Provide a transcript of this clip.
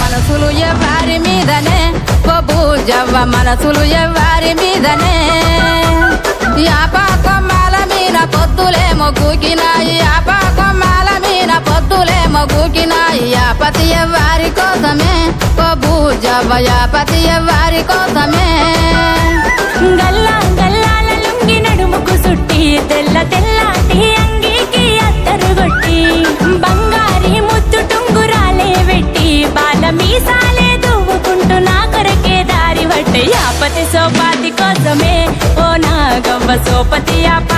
మనసులు ఎవరి మీదనే బూజవ్వ మనసులు ఎవరి మీదనే యాప కొమ్మల మీద పొద్దులే మొగ్గుకినాయి యాప కొమ్మల మీద పొద్దులే మొగ్గుకినాయి యాపతి ఎవరి కోసమే బూజవ్వ యాపతి ఎవరి కోసమే గల్లా గల్లాల లుంగి నడుముకు సుట్టి తెల్ల తెల్లాటి అంగీకి అత్తరు కొట్టి బంగారి ముద్దు టుంగురాలే వెట్టి బాల మీసాలే దువ్వుకుంటూ నా కొరకే దారి పట్టే యాపతి సోపాతి కోసమే ఓ నా గవ్వ సోపతి యాప